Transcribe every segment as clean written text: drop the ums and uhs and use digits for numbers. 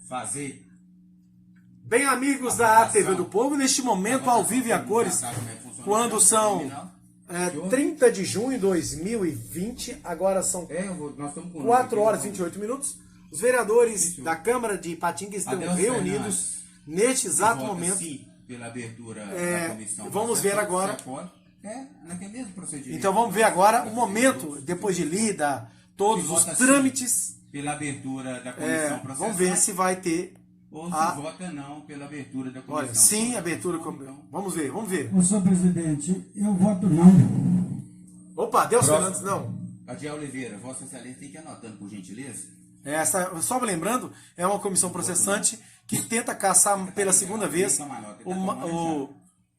fazer. Bem, amigos da ATV do Povo, neste momento, ao vivo e a cores, quando são 30 de junho de 2020, agora são 4 horas e 28 minutos, os vereadores da Câmara de Ipatinga estão reunidos neste exato momento. Pela abertura da comissão. Vamos ver agora. Naquele mesmo procedimento. Então vamos ver agora o momento, depois de lida, todos os trâmites. Pela abertura da comissão processante. Vamos ver se vai ter. Ou se vota não pela abertura da comissão. Olha, sim, abertura. Vamos ver. Ô, senhor presidente, eu voto não. Opa, Deus Fernandes, não. Adiel Oliveira, Vossa Excelência tem que ir anotando, por gentileza. Só lembrando, é uma comissão processante que tenta caçar pela segunda vez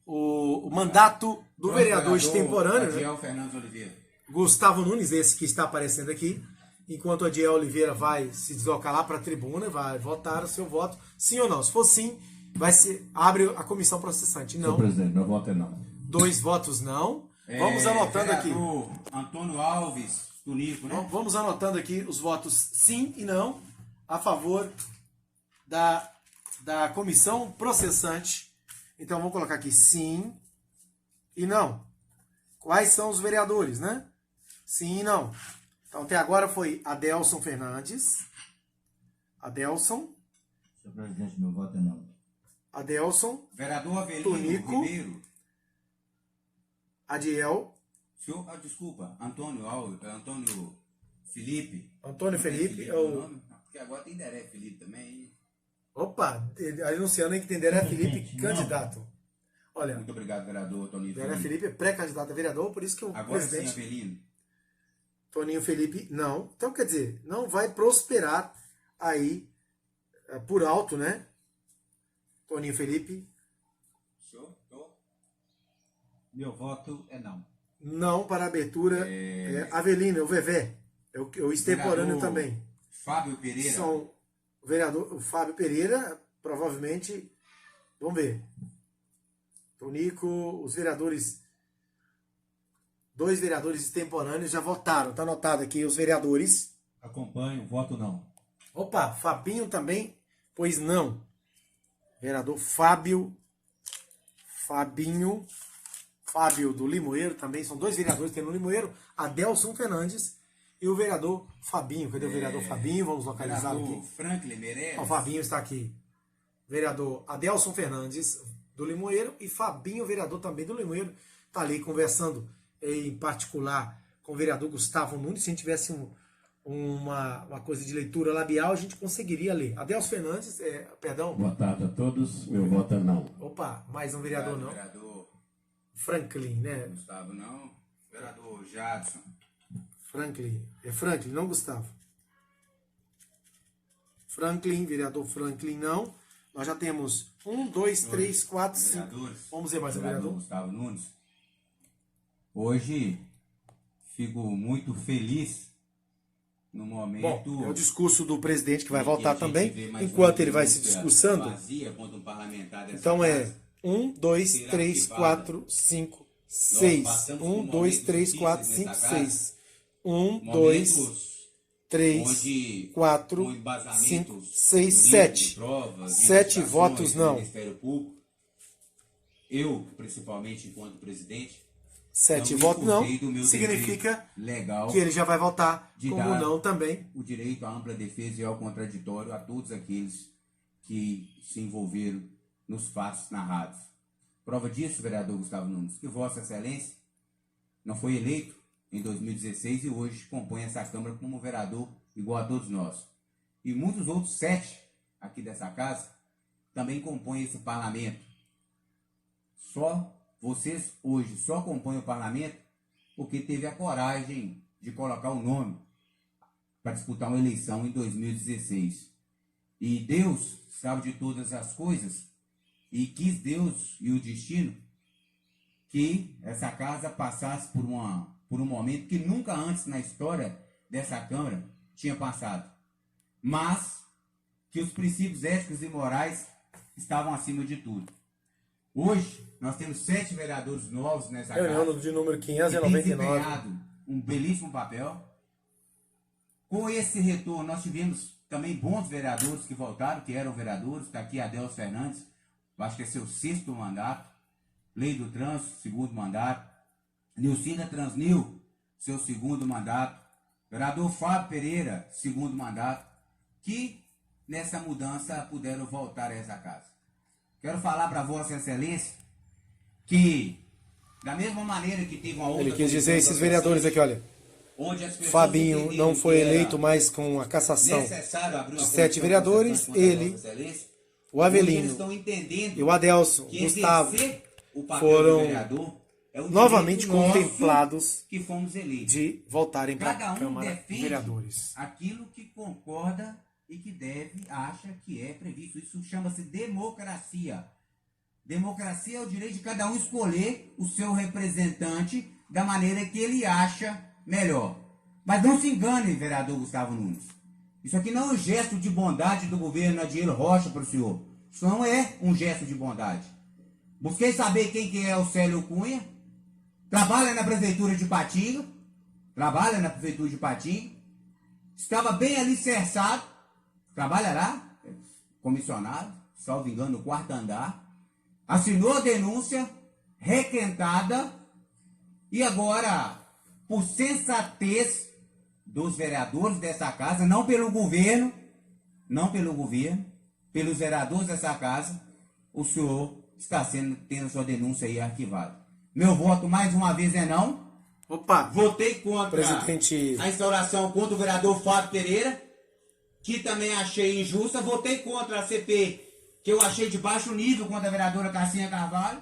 o mandato do vereador extemporâneo, Adiel Fernandes Oliveira. Gustavo Nunes, esse que está aparecendo aqui. Enquanto o Adiel Oliveira vai se deslocar lá para a tribuna, vai votar o seu voto, sim ou não. Se for sim, abre a comissão processante. Não. Senhor presidente, meu voto é não. 2 votos não. Vamos anotando aqui. Antônio Alves Tunico, né? Vamos anotando aqui os votos sim e não a favor da comissão processante. Então vamos colocar aqui sim e não. Quais são os vereadores, né? Sim e não. Então até agora foi Adelson Fernandes. Adelson. Senhor presidente, meu voto é não. Adelson. Vereador Avelino Tunico. Ribeiro. Adiel. Senhor, desculpa, Antônio Felipe. Antônio Felipe. Porque agora tem Deré Felipe também. Opa, anunciando aí que tem Deré Felipe candidato. Olha, muito obrigado, vereador Toninho Deré Felipe é pré-candidato a vereador, por isso que o agora presidente... Sim, Avelino. Toninho Felipe, não. Então, quer dizer, não vai prosperar aí por alto, né? Toninho Felipe. Senhor? Meu voto é não. Não para a abertura. Avelino, o Vevé. É o extemporâneo também. Fábio Pereira. São o vereador, o Fábio Pereira, provavelmente. Vamos ver. Tonico, os vereadores. 2 vereadores extemporâneos já votaram. Está anotado aqui os vereadores. Acompanho, voto não. Opa, Fabinho também, pois não. Vereador Fábio do Limoeiro também. São 2 vereadores que tem no Limoeiro. Adelson Fernandes e o vereador Fabinho. Cadê o vereador Fabinho? Vamos localizá-lo aqui. Franklin Meirelles. O Fabinho está aqui. Vereador Adelson Fernandes do Limoeiro e Fabinho, vereador também do Limoeiro. Está ali conversando em particular com o vereador Gustavo Nunes. Se a gente tivesse uma coisa de leitura labial, a gente conseguiria ler. Adelson Fernandes, perdão. Boa tarde a todos, meu voto é não. Opa, mais um vereador não. Vereador Franklin, né? Gustavo não. Vereador Jadson. Franklin, Franklin, não Gustavo. Franklin, vereador Franklin não. Nós já temos 1, 2, 3, 4, 5. Vamos ver mais um vereador. Gustavo Nunes. Hoje fico muito feliz no momento. Bom, é o discurso do presidente que vai voltar também, enquanto ele vai se discursando. Então é 1, 2, 3, 4, 5, 6. 1, 2, 3, 4, 5, 6. 1, 2, 3, 4, 5, 6, 7. 7 votos não. Eu, principalmente enquanto presidente, 7 votos não, significa que ele já vai votar como não também. O direito à ampla defesa e ao contraditório a todos aqueles que se envolveram nos fatos narrados. Prova disso, vereador Gustavo Nunes, que Vossa Excelência não foi eleito em 2016 e hoje compõe essa Câmara como vereador igual a todos nós. E muitos outros 7 aqui dessa casa também compõem esse parlamento. Vocês hoje só compõem o parlamento porque teve a coragem de colocar o nome para disputar uma eleição em 2016. E Deus sabe de todas as coisas e quis Deus e o destino que essa casa passasse por um momento que nunca antes na história dessa Câmara tinha passado. Mas que os princípios éticos e morais estavam acima de tudo. Hoje, nós temos 7 vereadores novos nessa casa. Reunião de número 599. Que tem desempenhado um belíssimo papel. Com esse retorno, nós tivemos também bons vereadores que voltaram, que eram vereadores. Está aqui Adelso Fernandes, acho que é seu 6º mandato. Lei do Trânsito, 2º mandato. Nilcina Transnil, seu 2º mandato. Vereador Fábio Pereira, 2º mandato. Que nessa mudança puderam voltar a essa casa. Quero falar para Vossa Excelência que, da mesma maneira que teve uma outra... Ele quis dizer esses vereadores aqui, olha. Fabinho não foi eleito mais com a cassação de 7 vereadores, ele, o Avelino e o Adelso, Gustavo, foram novamente contemplados de voltarem para a Câmara de Vereadores. Aquilo que concorda e que deve, acha que é previsto. Isso chama-se democracia. Democracia é o direito de cada um escolher o seu representante da maneira que ele acha melhor. Mas não se engane, vereador Gustavo Nunes. Isso aqui não é um gesto de bondade do governo Adiel Rocha para o senhor. Isso não é um gesto de bondade. Busquei saber quem que é o Célio Cunha. Trabalha na prefeitura de Patinga. Estava bem alicerçado. Trabalhará, comissionado, salvo engano, no 4º andar. Assinou a denúncia, requentada. E agora, por sensatez dos vereadores dessa casa, não pelo governo, pelos vereadores dessa casa, o senhor está tendo sua denúncia aí arquivada. Meu voto, mais uma vez, é não. Opa! Votei contra a instauração contra o vereador Fábio Pereira, que também achei injusta. Votei contra a CP, que eu achei de baixo nível, contra a vereadora Cassinha Carvalho.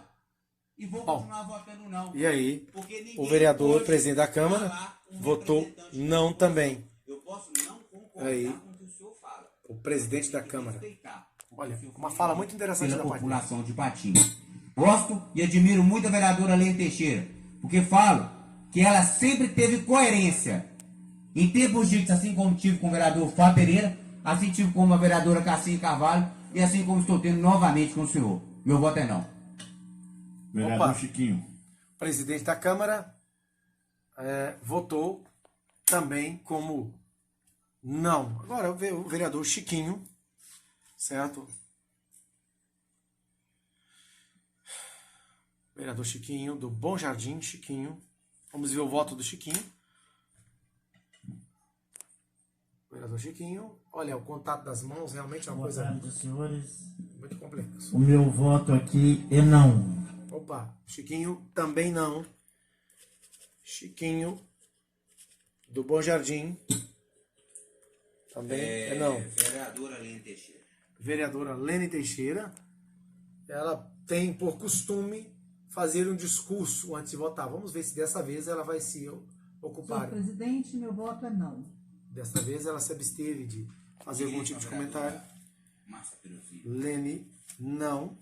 E vou continuar votando não. E aí, o vereador, presidente da Câmara, votou não também. Eu posso não concordar aí, com o que o senhor fala. O presidente da Câmara. Olha, uma fala muito interessante da população de Patinga. Gosto e admiro muito a vereadora Lene Teixeira, porque falo que ela sempre teve coerência. Em tempos de, assim como tive com o vereador Fábio Pereira, assim tive com a vereadora Cassinha Carvalho, e assim como estou tendo novamente com o senhor. Meu voto é não. Vereador Chiquinho. O presidente da Câmara votou também como não. Agora o vereador Chiquinho, certo? Vereador Chiquinho, do Bom Jardim, Chiquinho. Vamos ver o voto do Chiquinho. Vereador Chiquinho. Olha, o contato das mãos realmente é uma coisa muito complexa. O meu voto aqui é não. Opa, Chiquinho também não. Chiquinho, do Bom Jardim, também é não. Vereadora Lene Teixeira. Vereadora Lene Teixeira, ela tem por costume fazer um discurso antes de votar. Vamos ver se dessa vez ela vai se ocupar. Senhor presidente, meu voto é não. Desta vez ela se absteve de fazer algum tipo de comentário. Lene, não.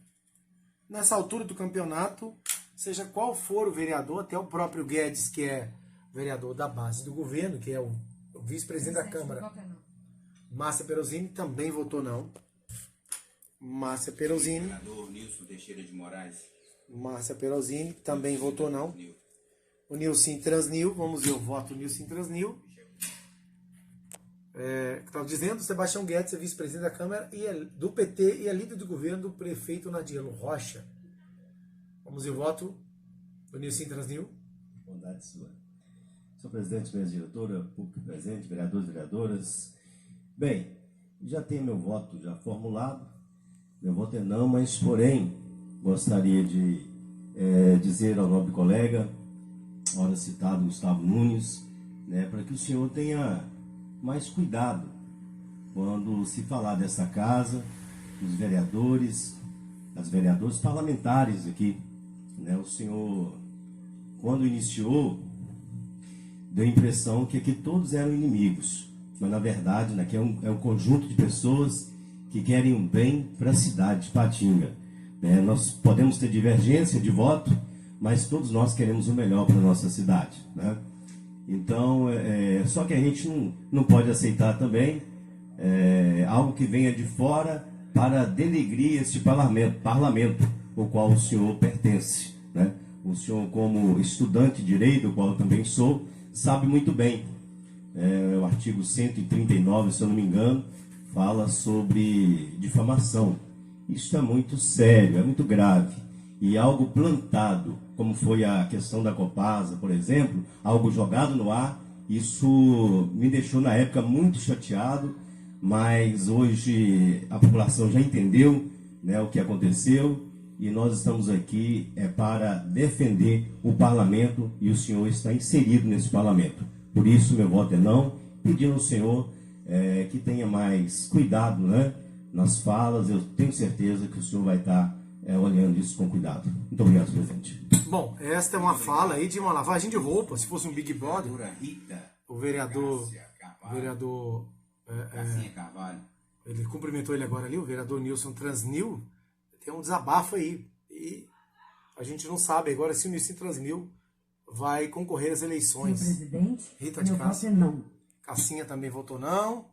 Nessa altura do campeonato, seja qual for o vereador, até o próprio Guedes, que é vereador da base do governo, que é o vice-presidente da Câmara, Márcia Perosini, também votou não. Márcia Perosini. Vereador Nilson Teixeira de Moraes. Márcia Perosini também votou não. O Nilcim Transnil, vamos ver o voto do Nilcim Transnil. Estava dizendo, Sebastião Guedes é vice-presidente da Câmara do PT e é líder do governo do prefeito Nadiel Rocha. Vamos ver o voto do Nilcim Transnil. Bondade sua. Senhor presidente, minha diretora, público presente, vereadores e vereadoras. Bem, já tenho meu voto já formulado. Meu voto é não, mas porém gostaria de dizer ao nobre colega, ora citado Gustavo Nunes, para que o senhor tenha mais cuidado quando se falar dessa casa, dos vereadores, das vereadoras parlamentares aqui. O senhor, quando iniciou, deu a impressão que aqui todos eram inimigos, mas na verdade aqui é um conjunto de pessoas que querem um bem para a cidade de Patinga. Nós podemos ter divergência de voto, mas todos nós queremos o melhor para a nossa cidade. Então, só que a gente não pode aceitar também algo que venha de fora para denegrir este parlamento, o qual o senhor pertence. O senhor, como estudante de direito, do qual eu também sou, sabe muito bem. O artigo 139, se eu não me engano, fala sobre difamação. Isso é muito sério, é muito grave. E algo plantado, como foi a questão da Copasa, por exemplo, algo jogado no ar, isso me deixou na época muito chateado, mas hoje a população já entendeu, né, o que aconteceu, e nós estamos aqui para defender o parlamento, e o senhor está inserido nesse parlamento. Por isso, meu voto é não, pedindo ao senhor que tenha mais cuidado, né, nas falas. Eu tenho certeza que o senhor vai estar olhando isso com cuidado. Muito obrigado, presidente. Bom, esta é uma fala aí de uma lavagem de roupa. Se fosse um Big Brother, o vereador ele cumprimentou ele agora ali, o vereador Nilson Transnil, tem um desabafo aí. E a gente não sabe agora se o Nilson Transnil vai concorrer às eleições. Senhor presidente, Rita de meu Cássia. voto é não. Cassinha também votou não.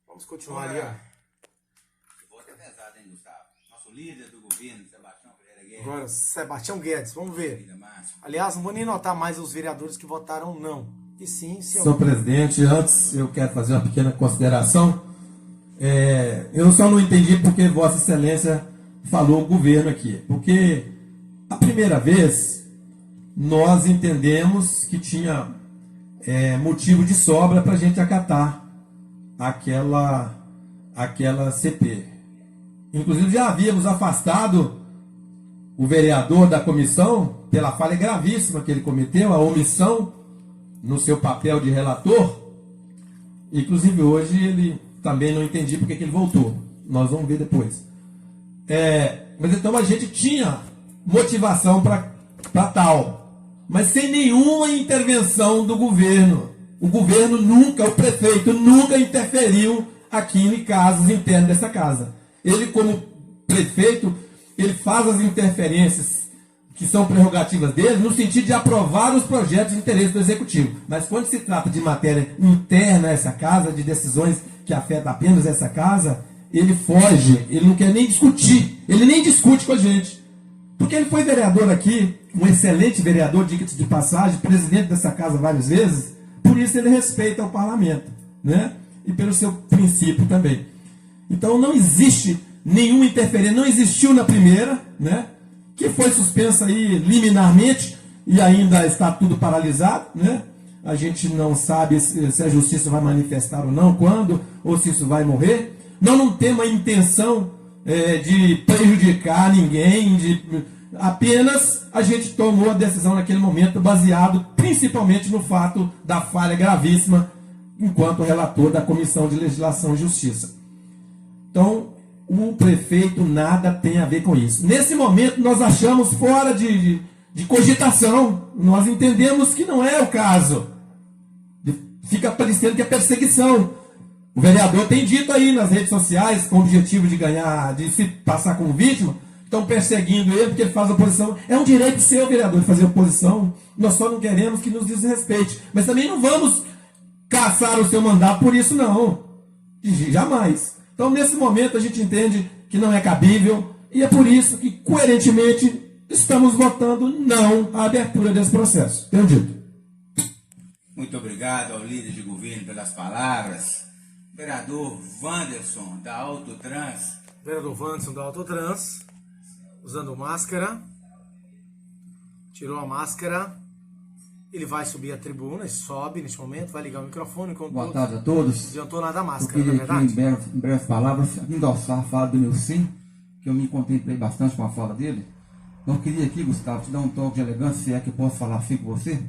Vamos continuar ali, ó. O voto é pesado, hein, Gustavo? Nosso líder do governo, Sebastião Ferreira Guedes. Agora, Sebastião Guedes, vamos ver. Aliás, não vou nem notar mais os vereadores que votaram não. E sim, senhor presidente, antes eu quero fazer uma pequena consideração. Eu só não entendi porque Vossa Excelência falou o governo aqui. Porque a primeira vez nós entendemos que tinha motivo de sobra para a gente acatar aquela CP. Inclusive já havíamos afastado o vereador da comissão pela falha gravíssima que ele cometeu, a omissão no seu papel de relator. Inclusive hoje ele também não entendi porque que ele voltou. Nós vamos ver depois. Mas então a gente tinha motivação para tal, mas sem nenhuma intervenção do governo. O governo nunca, o prefeito nunca interferiu aqui em casos internos dessa casa. Ele, como prefeito, ele faz as interferências que são prerrogativas dele no sentido de aprovar os projetos de interesse do executivo. Mas quando se trata de matéria interna a essa casa, de decisões que afetam apenas essa casa, ele foge, ele não quer nem discutir, ele nem discute com a gente. Porque ele foi vereador aqui, um excelente vereador, diga-se de passagem, presidente dessa casa várias vezes, por isso ele respeita o parlamento, né? E pelo seu princípio também. Então não existe nenhuma interferência, não existiu na primeira, né? Que foi suspensa aí liminarmente e ainda está tudo paralisado, né? A gente não sabe se a justiça vai manifestar ou não, quando, ou se isso vai morrer. Nós não temos a intenção de prejudicar ninguém, apenas a gente tomou a decisão naquele momento baseado principalmente no fato da falha gravíssima enquanto relator da Comissão de Legislação e Justiça. Então, o prefeito nada tem a ver com isso. Nesse momento, nós achamos fora de cogitação. Nós entendemos que não é o caso. Fica parecendo que é perseguição. O vereador tem dito aí nas redes sociais, com o objetivo de ganhar, de se passar como vítima, estão perseguindo ele porque ele faz oposição. É um direito seu, vereador, de fazer oposição. Nós só não queremos que nos desrespeite. Mas também não vamos caçar o seu mandato por isso, não. Jamais. Então, nesse momento, a gente entende que não é cabível e é por isso que, coerentemente, estamos votando não à abertura desse processo. Entendido? Muito obrigado ao líder de governo pelas palavras. Vereador Wanderson, da Autotrans. Vereador Wanderson, da Autotrans, usando máscara. Tirou a máscara. Ele vai subir a tribuna, sobe neste momento, vai ligar o microfone. Boa tarde a todos. Não adiantou nada a máscara, eu queria na verdade. Aqui, em breves palavras, endossar a fala do Nilson, que eu me contemplei bastante com a fala dele. Então, eu queria aqui, Gustavo, te dar um toque de elegância, se é que eu posso falar assim com você.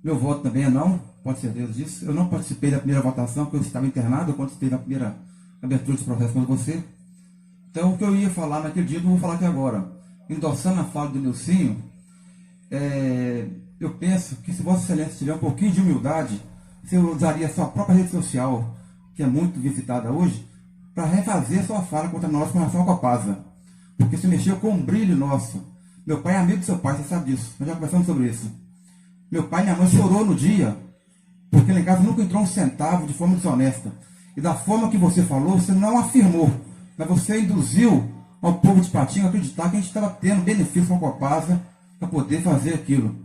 Meu voto também é não, pode ser Deus disso. Eu não participei da primeira votação, porque eu estava internado, eu participei da primeira abertura desse processo com você. Então, o que eu ia falar naquele dia, eu vou falar aqui agora. Endossando a fala do Nilson, eu penso que se Vossa Excelência tiver um pouquinho de humildade, você usaria a sua própria rede social, que é muito visitada hoje, para refazer sua fala contra nós com relação à Copasa. Porque se mexeu com um brilho nosso. Meu pai é amigo do seu pai, você sabe disso. Nós já conversamos sobre isso. Meu pai e minha mãe chorou no dia, porque lá em casa nunca entrou um centavo de forma desonesta. E da forma que você falou, você não afirmou, mas você induziu ao povo de Patinga a acreditar que a gente estava tendo benefício com a Copasa para poder fazer aquilo.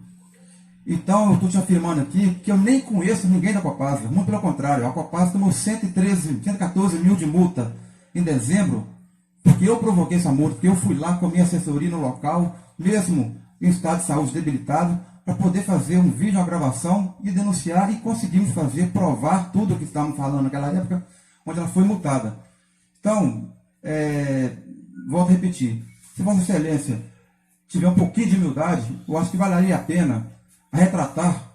Então, eu estou te afirmando aqui que eu nem conheço ninguém da Copasa. Muito pelo contrário, a Copasa tomou 114 mil de multa em dezembro, porque eu provoquei essa multa, porque eu fui lá com a minha assessoria no local, mesmo em estado de saúde debilitado, para poder fazer um vídeo, uma gravação e denunciar, e conseguimos fazer, provar tudo o que estávamos falando naquela época, onde ela foi multada. Então, volto a repetir, se Vossa Excelência tiver um pouquinho de humildade, eu acho que valeria a pena retratar,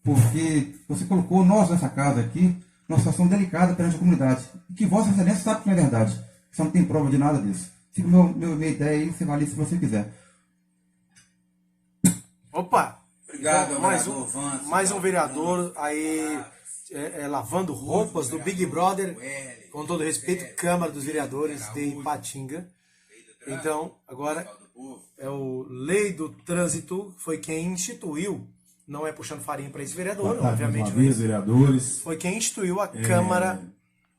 porque você colocou nós nessa casa aqui, numa situação delicada perante a comunidade, e que Vossa Excelência sabe que não é verdade, você não tem prova de nada disso. Fica minha ideia aí, você valida se você quiser. Opa! Obrigado, então, mais um vereador aí lavando roupas do Big Brother, com todo respeito, Câmara dos Vereadores de Ipatinga. Então, agora é o Lei do Trânsito, foi quem instituiu, não é puxando farinha para esse vereador, obviamente. Vereadores. Foi quem instituiu a Câmara,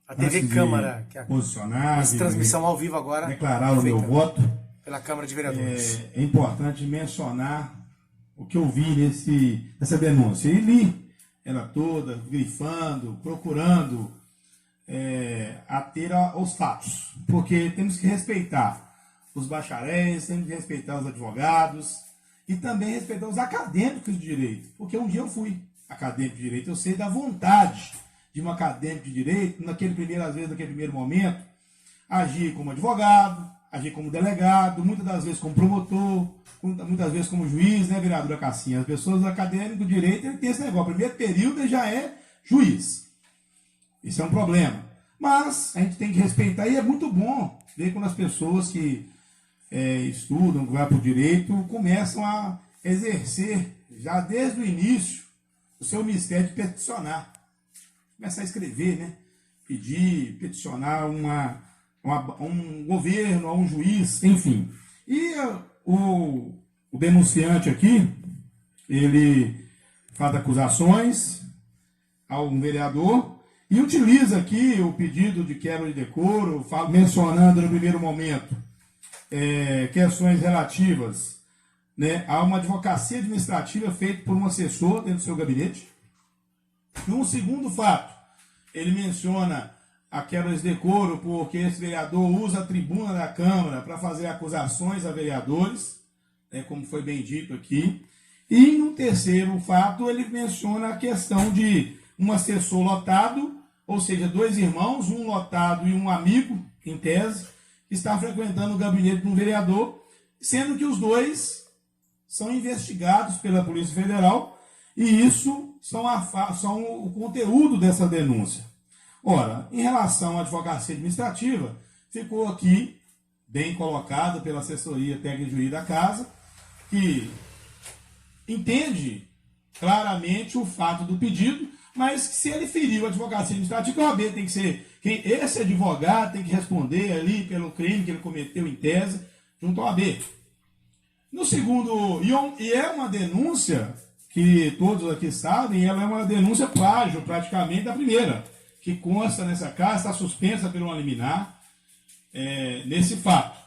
a TV Câmara, que é posicionar, a transmissão ao vivo agora. Declarar o meu voto pela Câmara de Vereadores. É importante mencionar o que eu vi nessa denúncia. E li ela toda, grifando, procurando ater aos fatos. Porque temos que respeitar os bacharéis, temos que respeitar os advogados e também respeitar os acadêmicos de direito. Porque um dia eu fui acadêmico de direito, eu sei da vontade de um acadêmico de direito, naquele primeiro momento, agir como advogado, agir como delegado, muitas das vezes como promotor, muitas vezes como juiz, né, vereadora Cassinha? As pessoas acadêmicas de direito, ele tem esse negócio. Primeiro período ele já é juiz. Isso é um problema. Mas a gente tem que respeitar, e é muito bom ver quando as pessoas que estudam, que vão para o direito, começam a exercer, já desde o início, o seu mistério de peticionar. Começar a escrever, né? Pedir, peticionar um governo, a um juiz, enfim. E o denunciante aqui, ele faz acusações a um vereador e utiliza aqui o pedido de quebra de decoro, mencionando no primeiro momento questões relativas, né, a uma advocacia administrativa feita por um assessor dentro do seu gabinete. E um segundo fato, ele menciona a quebra de decoro porque esse vereador usa a tribuna da Câmara para fazer acusações a vereadores, como foi bem dito aqui. E no terceiro fato, ele menciona a questão de um assessor lotado, ou seja, dois irmãos, um lotado e um amigo, em tese, que está frequentando o gabinete de um vereador, sendo que os dois são investigados pela Polícia Federal, e isso são o conteúdo dessa denúncia. Ora, em relação à advocacia administrativa, ficou aqui bem colocado pela assessoria técnica e jurídica da casa, que entende claramente o fato do pedido, mas que se ele feriu a advocacia administrativa, o OAB tem que ser esse advogado tem que responder ali pelo crime que ele cometeu em tese junto ao OAB. No segundo, e é uma denúncia que todos aqui sabem, ela é uma denúncia plágio praticamente da primeira, que consta nessa casa, está suspensa pelo liminar nesse fato.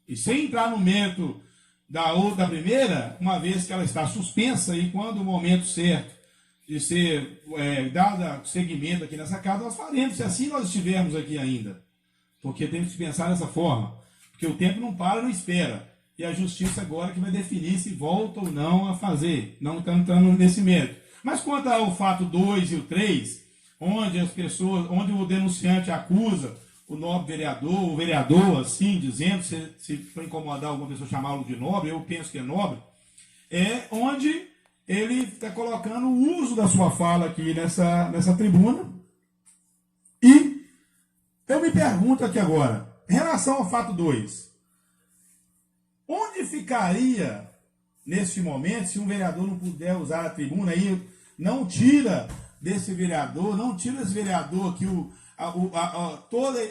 E sem entrar no mérito da primeira, uma vez que ela está suspensa, e quando o momento certo de ser dado seguimento aqui nessa casa, nós faremos, se assim nós estivermos aqui ainda. Porque temos que pensar dessa forma. Porque o tempo não para, não espera. E a justiça agora que vai definir se volta ou não a fazer. Não estamos entrando nesse mérito. Mas quanto ao fato 2 e o 3, onde o denunciante acusa o nobre vereador, o vereador, assim, dizendo, se for incomodar alguma pessoa chamá-lo de nobre, eu penso que é nobre, onde ele está colocando o uso da sua fala aqui nessa tribuna. E eu me pergunto aqui agora, em relação ao fato 2, onde ficaria, nesse momento, se um vereador não puder usar a tribuna, aí não tira desse vereador, aqui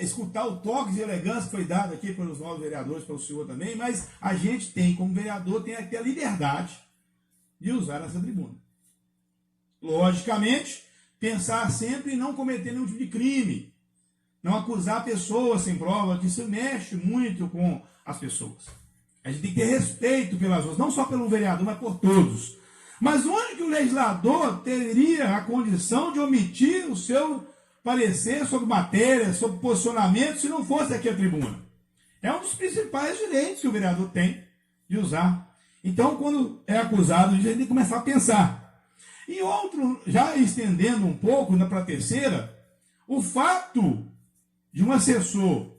escutar o toque de elegância que foi dado aqui pelos novos vereadores, pelo senhor também, mas a gente tem, como vereador, tem que ter a liberdade de usar essa tribuna. Logicamente, pensar sempre em não cometer nenhum tipo de crime, não acusar pessoas sem prova, que isso mexe muito com as pessoas. A gente tem que ter respeito pelas outras, não só pelo vereador, mas por todos. Mas onde que o legislador teria a condição de omitir o seu parecer sobre matéria, sobre posicionamento, se não fosse aqui a tribuna? É um dos principais direitos que o vereador tem de usar. Então, quando é acusado, a gente tem que começar a pensar. E outro, já estendendo um pouco para a terceira, o fato de um assessor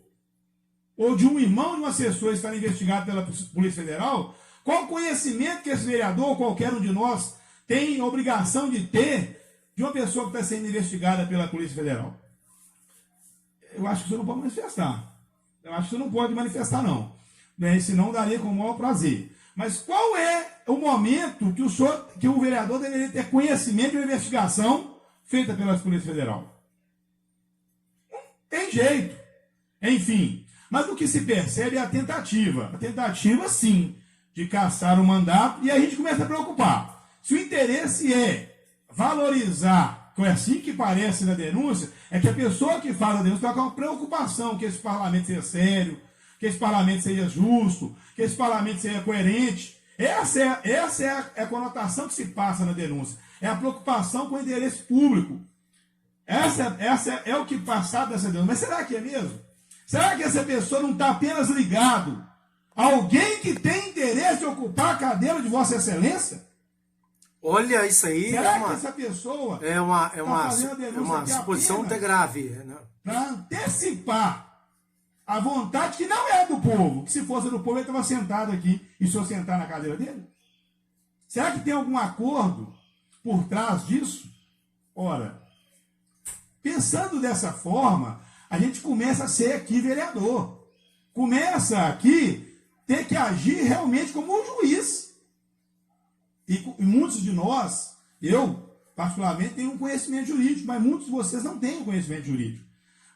ou de um irmão de um assessor estar investigado pela Polícia Federal, qual o conhecimento que esse vereador ou qualquer um de nós tem obrigação de ter de uma pessoa que está sendo investigada pela Polícia Federal? Eu acho que você não pode manifestar. Eu acho que você não pode manifestar, não. Senão daria com o maior prazer. Mas qual é o momento que o vereador deveria ter conhecimento de uma investigação feita pela Polícia Federal? Não tem jeito. Enfim, mas o que se percebe é a tentativa. A tentativa, sim, de caçar o mandato, e aí a gente começa a preocupar. Se o interesse é valorizar, que é assim que parece na denúncia, é que a pessoa que faz a denúncia está com uma preocupação que esse parlamento seja sério, que esse parlamento seja justo, que esse parlamento seja coerente. Essa é a conotação que se passa na denúncia. É a preocupação com o interesse público. Essa é o que passar dessa denúncia. Mas será que é mesmo? Será que essa pessoa não está apenas ligado a alguém que tem interesse de ocupar a cadeira de Vossa Excelência? Olha, isso aí será que essa pessoa é uma suposição até grave, né? Para antecipar a vontade que não é do povo, que se fosse do povo ele estava sentado aqui e se eu sentar na cadeira dele? Será que tem algum acordo por trás disso? Ora, pensando dessa forma, a gente começa a ser aqui vereador. Começa aqui ter que agir realmente como um juiz. E muitos de nós, eu particularmente, tenho um conhecimento jurídico, mas muitos de vocês não têm um conhecimento jurídico.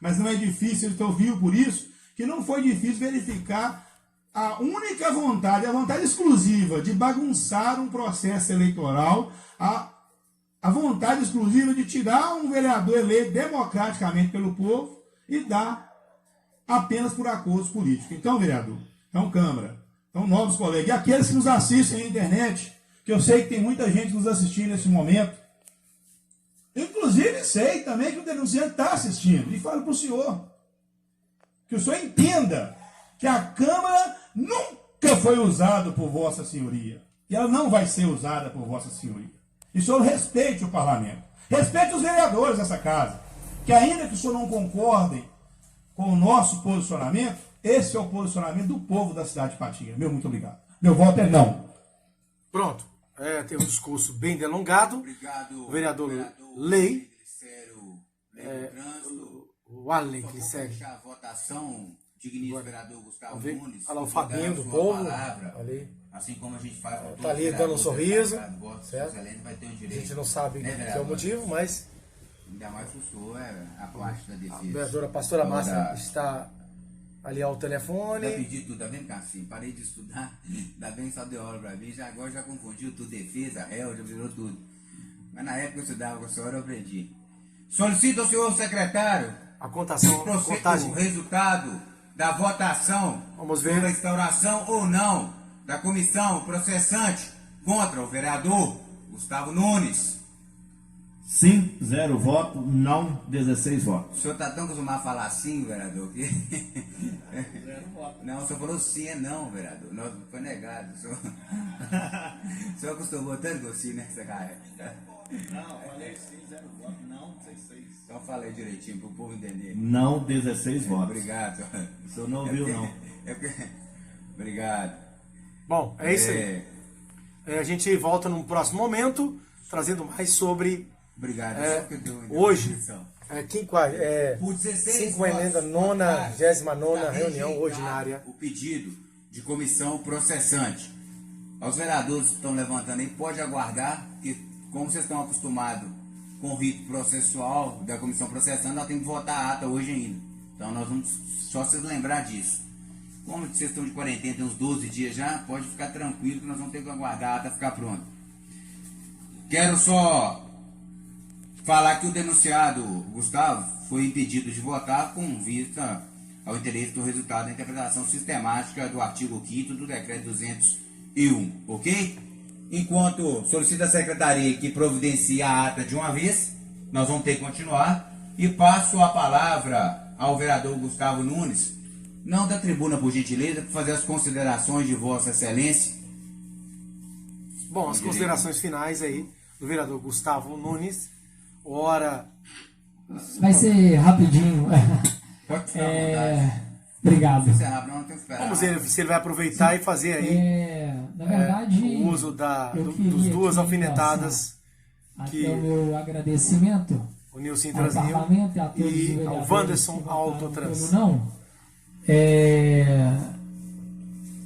Mas não é difícil, então viu por isso, que não foi difícil verificar a única vontade, a vontade exclusiva de bagunçar um processo eleitoral, a vontade exclusiva de tirar um vereador eleito democraticamente pelo povo e dar apenas por acordos políticos. Então, vereador, então, Câmara, então, novos colegas, e aqueles que nos assistem na internet, que eu sei que tem muita gente nos assistindo nesse momento, inclusive sei também que o denunciante está assistindo, e falo para o senhor, que o senhor entenda que a Câmara nunca foi usada por Vossa Senhoria, e ela não vai ser usada por Vossa Senhoria. E o senhor respeite o parlamento, respeite os vereadores dessa casa, que ainda que o senhor não concorde com o nosso posicionamento, esse é o posicionamento do povo da cidade de Patinga. Meu muito obrigado. Meu voto é não. Pronto. Tem um discurso bem delongado. Obrigado, o vereador Lei. O Arley que segue. Deixar a votação, digníssimo vereador Gustavo Nunes. Olha lá o Fabinho do povo. Ali. Assim como a gente faz com tá ali dando um sorriso. Certo? Vai ter um direito, a gente não sabe qual é o motivo, mas. Ainda mais o senhor é a parte da defesa. A vereadora pastora Márcia está ali ao telefone. Já pedi tudo, tá vendo, Cassim? Parei de estudar, ainda bem que só deu aula pra mim, agora já confundiu tudo, defesa, réu, já virou tudo. Mas na época eu estudava com a senhora, eu aprendi. Solicito ao senhor secretário a contagem. O resultado da votação. Vamos ver. Sobre a instauração ou não da comissão processante contra o vereador Gustavo Nunes. Sim, 0 voto, não 16 votos. O senhor está tão acostumado a falar sim, vereador, que... 0 voto. Não, o senhor falou sim, é não, vereador. Não, foi negado. O senhor acostumou tanto com sim nessa cara. Não, falei sim, 0 voto, não 16. Então falei direitinho para o povo entender. Não 16 votos. Obrigado. O senhor não ouviu, não. Obrigado. Bom, é isso aí. A gente volta num próximo momento, trazendo mais sobre... Obrigado. Hoje, 59ª reunião ordinária. O pedido de comissão processante. Aos vereadores que estão levantando aí, pode aguardar, que como vocês estão acostumados com o rito processual da comissão processante, nós temos que votar a ata hoje ainda. Então nós vamos só vocês lembrar disso. Como vocês estão de quarentena, tem uns 12 dias já, pode ficar tranquilo que nós vamos ter que aguardar a ata ficar pronta. Quero só falar que o denunciado Gustavo foi impedido de votar com vista ao interesse do resultado da interpretação sistemática do artigo 5º do decreto 201, ok? enquanto solicita a secretaria que providencie a ata de uma vez, nós vamos ter que continuar. E passo a palavra ao vereador Gustavo Nunes, não da tribuna, por gentileza, para fazer as considerações de Vossa Excelência. Bom, as considerações finais aí do vereador Gustavo Nunes. Ora. Vai ser rapidinho. Pode ficar à vontade. Obrigado. Se é rápido, não tem que esperar. Vamos ver se ele vai aproveitar e fazer aí Na verdade, o uso dos duas alfinetadas que o meu agradecimento o Nilson ao traziu parlamento e a todos os e vereadores ao Wanderson que votaram Autotrans. pelo não.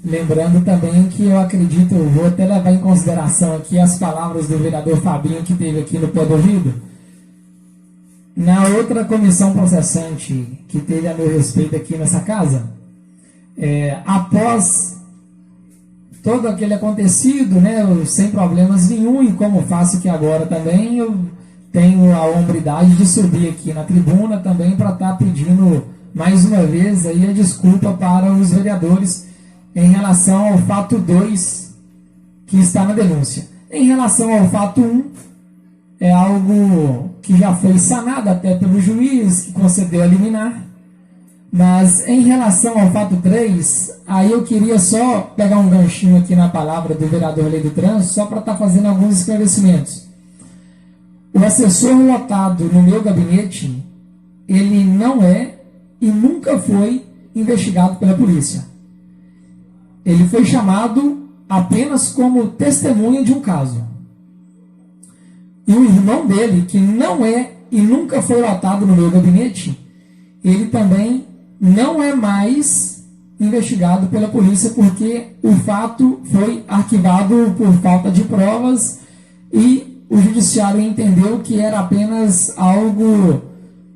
Lembrando também que eu acredito, eu vou até levar em consideração aqui as palavras do vereador Fabinho que teve aqui no pé do ouvido. Na outra comissão processante que teve a meu respeito aqui nessa casa, após todo aquele acontecido, né, sem problemas nenhum, e como faço aqui agora também, eu tenho a hombridade de subir aqui na tribuna também para estar pedindo mais uma vez aí a desculpa para os vereadores em relação ao fato 2 que está na denúncia. Em relação ao fato 1, é algo que já foi sanado até pelo juiz, que concedeu a liminar. Mas em relação ao fato 3, aí eu queria só pegar um ganchinho aqui na palavra do vereador Lei do Trânsito, só para estar fazendo alguns esclarecimentos. O assessor lotado no meu gabinete, ele não é e nunca foi investigado pela polícia. Ele foi chamado apenas como testemunha de um caso. E o irmão dele, que não é e nunca foi lotado no meu gabinete, ele também não é mais investigado pela polícia porque o fato foi arquivado por falta de provas e o judiciário entendeu que era apenas algo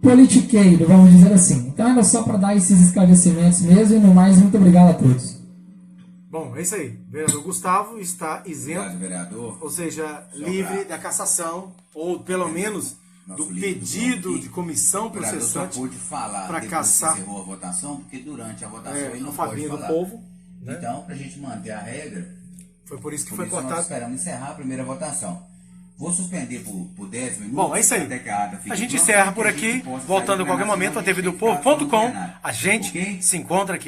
politiqueiro, vamos dizer assim. Então era só para dar esses esclarecimentos mesmo e no mais, muito obrigado a todos. Bom, é isso aí. O vereador Gustavo está isento, Obrigado, vereador. ou seja, livre da cassação, ou pelo menos do pedido de comissão processante para caçar. Encerrou a votação, porque durante a votação ele não o pode Fabinho do falar. Povo. Né? Então, para a gente manter a regra, foi por isso que por foi isso nós cortado. esperamos encerrar a primeira votação. Vou suspender por 10 minutos. Bom, é isso aí. Até que a ata fique A gente pronta, encerra para por que a gente aqui, possa voltando sair a qualquer do plenário, momento, a senão TV do fica no Povo.com. plenário. A gente Ok? se encontra aqui.